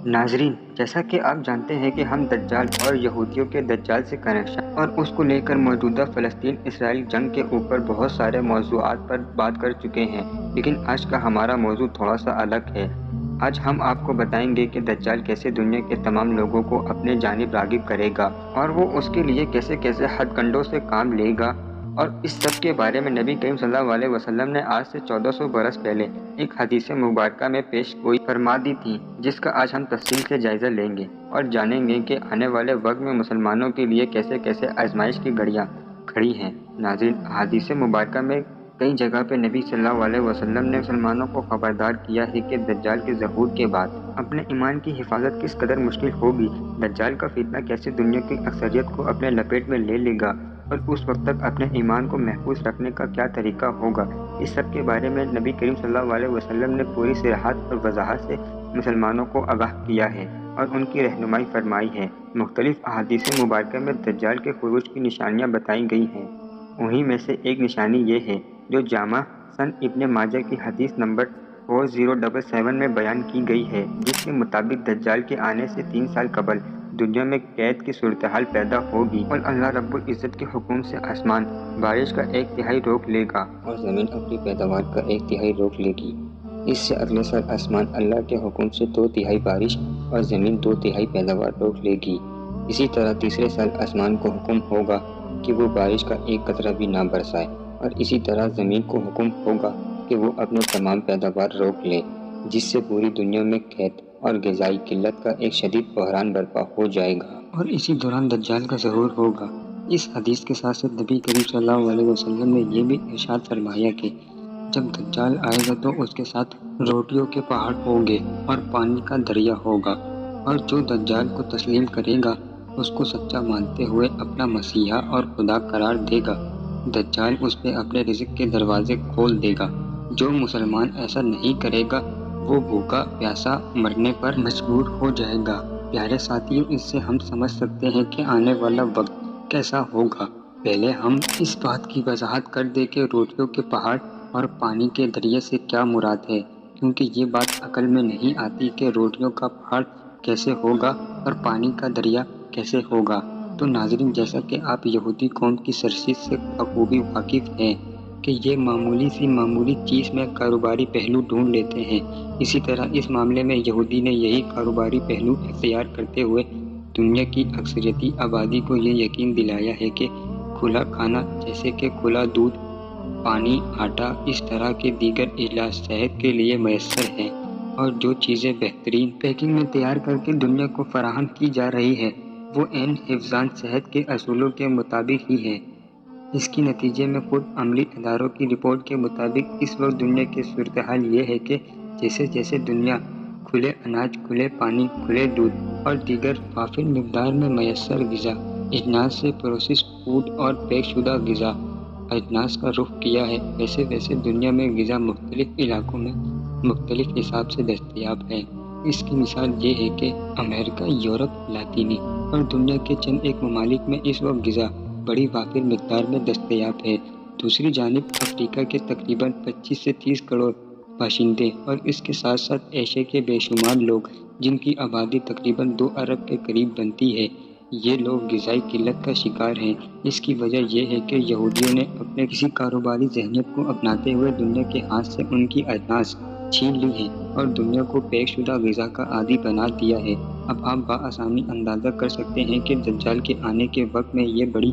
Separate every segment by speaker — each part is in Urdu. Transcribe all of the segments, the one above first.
Speaker 1: ناظرین، جیسا کہ آپ جانتے ہیں کہ ہم دجال اور یہودیوں کے دجال سے کنیکشن اور اس کو لے کر موجودہ فلسطین اسرائیل جنگ کے اوپر بہت سارے موضوعات پر بات کر چکے ہیں، لیکن آج کا ہمارا موضوع تھوڑا سا الگ ہے۔ آج ہم آپ کو بتائیں گے کہ دجال کیسے دنیا کے تمام لوگوں کو اپنے جانب راغب کرے گا اور وہ اس کے لیے کیسے کیسے ہتھ کنڈوں سے کام لے گا، اور اس سب کے بارے میں نبی کریم صلی اللہ علیہ وسلم نے آج سے 1400 برس پہلے ایک حدیث مبارکہ میں پیش گوئی فرما دی تھی، جس کا آج ہم تفصیل سے جائزہ لیں گے اور جانیں گے کہ آنے والے وقت میں مسلمانوں کے لیے کیسے کیسے آزمائش کی گھڑیاں کھڑی ہیں۔ ناظرین، حدیث مبارکہ میں کئی جگہ پہ نبی صلی اللہ علیہ وسلم نے مسلمانوں کو خبردار کیا ہے کہ دجال کے ظہور کے بعد اپنے ایمان کی حفاظت کس قدر مشکل ہوگی، دجال کا فتنہ کیسے دنیا کی اکثریت کو اپنے لپیٹ میں لے لے گا اور اس وقت تک اپنے ایمان کو محفوظ رکھنے کا کیا طریقہ ہوگا۔ اس سب کے بارے میں نبی کریم صلی اللہ علیہ وسلم نے پوری صراحت اور وضاحت سے مسلمانوں کو آگاہ کیا ہے اور ان کی رہنمائی فرمائی ہے۔ مختلف احادیث مبارکہ میں دجال کے خروج کی نشانیاں بتائی گئی ہیں۔ انہی میں سے ایک نشانی یہ ہے جو جامع سن ابن ماجہ کی حدیث نمبر 4077 میں بیان کی گئی ہے، جس کے مطابق دجال کے آنے سے 3 سال قبل دنیا میں قحط کی صورتحال پیدا ہوگی اور اللہ رب العزت کے حکم سے آسمان بارش کا 1/3 روک لے گا اور زمین اپنی پیداوار کا 1/3 روک لے گی۔ اس سے اگلے سال آسمان اللہ کے حکم سے 2/3 بارش اور زمین 2/3 پیداوار روک لے گی۔ اسی طرح تیسرے سال آسمان کو حکم ہوگا کہ وہ بارش کا ایک قطرہ بھی نہ برسائے، اور اسی طرح زمین کو حکم ہوگا کہ وہ اپنے تمام پیداوار روک لے، جس سے پوری دنیا میں قحط اور غذائی قلت کا ایک شدید بحران برپا ہو جائے گا، اور اسی دوران دجال کا ظہور ہوگا۔ اس حدیث کے ساتھ ساتھ نبی کریم صلی اللہ علیہ وسلم نے یہ بھی ارشاد فرمایا کہ جب دجال آئے گا تو اس کے ساتھ روٹیوں کے پہاڑ ہوں گے اور پانی کا دریا ہوگا، اور جو دجال کو تسلیم کرے گا اس کو سچا مانتے ہوئے اپنا مسیحا اور خدا قرار دے گا، دجال اس پہ اپنے رزق کے دروازے کھول دے گا۔ جو مسلمان ایسا نہیں کرے گا وہ بھوکا پیاسا مرنے پر مجبور ہو جائے گا۔ پیارے ساتھیوں، اس سے ہم سمجھ سکتے ہیں کہ آنے والا وقت کیسا ہوگا۔ پہلے ہم اس بات کی وضاحت کر دیں کہ روٹیوں کے پہاڑ اور پانی کے دریا سے کیا مراد ہے، کیونکہ یہ بات عقل میں نہیں آتی کہ روٹیوں کا پہاڑ کیسے ہوگا اور پانی کا دریا کیسے ہوگا۔ تو ناظرین، جیسا کہ آپ یہودی قوم کی سرزش سے بخوبی واقف ہیں کہ یہ معمولی چیز میں کاروباری پہلو ڈھونڈ لیتے ہیں، اسی طرح اس معاملے میں یہودی نے یہی کاروباری پہلو اختیار کرتے ہوئے دنیا کی اکثریتی آبادی کو یہ یقین دلایا ہے کہ کھلا کھانا جیسے کہ کھلا دودھ، پانی، آٹا، اس طرح کے دیگر اجلاس صحت کے لیے میسر ہیں، اور جو چیزیں بہترین پیکنگ میں تیار کر کے دنیا کو فراہم کی جا رہی ہے وہ عین حفظان صحت کے اصولوں کے مطابق ہی ہے۔ اس کے نتیجے میں خود عملی اداروں کی رپورٹ کے مطابق اس وقت دنیا کی صورتحال یہ ہے کہ جیسے جیسے دنیا کھلے اناج، کھلے پانی، کھلے دودھ اور دیگر وافر مقدار میں میسر غذا اجناس سے پروسیس فوڈ اور پیک شدہ غذا اجناس کا رخ کیا ہے، ویسے ویسے دنیا میں غذا مختلف علاقوں میں مختلف حساب سے دستیاب ہے۔ اس کی مثال یہ ہے کہ امریکہ، یورپ، لاطینی اور دنیا کے چند ایک ممالک میں اس وقت غذا بڑی وافر مقدار میں دستیاب ہے۔ دوسری جانب افریقہ کے تقریباً 25 سے 30 کروڑ باشندے اور اس کے ساتھ ساتھ ایشیا کے بے شمار لوگ جن کی آبادی تقریباً 2 ارب کے قریب بنتی ہے، یہ لوگ غذائی قلت کا شکار ہیں۔ اس کی وجہ یہ ہے کہ یہودیوں نے اپنے کسی کاروباری ذہنیت کو اپناتے ہوئے دنیا کے ہاتھ سے ان کی اجناس چھین لی ہیں اور دنیا کو پیک شدہ غذا کا عادی بنا دیا ہے۔ اب آپ بآسانی اندازہ کر سکتے ہیں کہ دجال کے آنے کے وقت میں یہ بڑی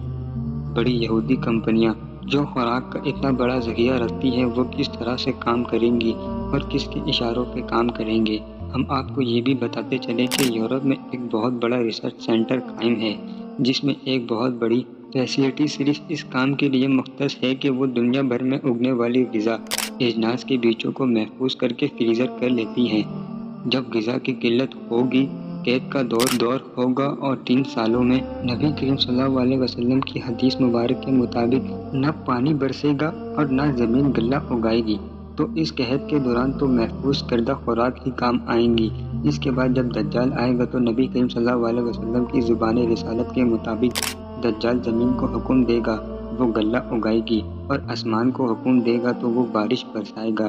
Speaker 1: یہودی کمپنیاں جو خوراک کا اتنا بڑا ذخیرہ رکھتی ہیں وہ کس طرح سے کام کریں گی اور کس کے اشاروں پہ کام کریں گے۔ ہم آپ کو یہ بھی بتاتے چلیں کہ یورپ میں ایک بہت بڑا ریسرچ سینٹر قائم ہے جس میں ایک بہت بڑی فیسلٹی صرف اس کام کے لیے مختص ہے کہ وہ دنیا بھر میں اگنے والی غذا اجناس کے بیجوں کو محفوظ کر کے فریزر کر لیتی ہیں۔ جب غذا کی قلت ہوگی، قحط کا دور ہوگا اور 3 سالوں میں نبی کریم صلی اللہ علیہ وسلم کی حدیث مبارک کے مطابق نہ پانی برسے گا اور نہ زمین غلہ اگائے گی، تو اس قحط کے دوران تو محفوظ کردہ خوراک ہی کام آئیں گی۔ اس کے بعد جب دجال آئے گا تو نبی کریم صلی اللہ علیہ وسلم کی زبان رسالت کے مطابق دجال زمین کو حکم دے گا، وہ غلہ اگائے گی، اور آسمان کو حکم دے گا تو وہ بارش برسائے گا،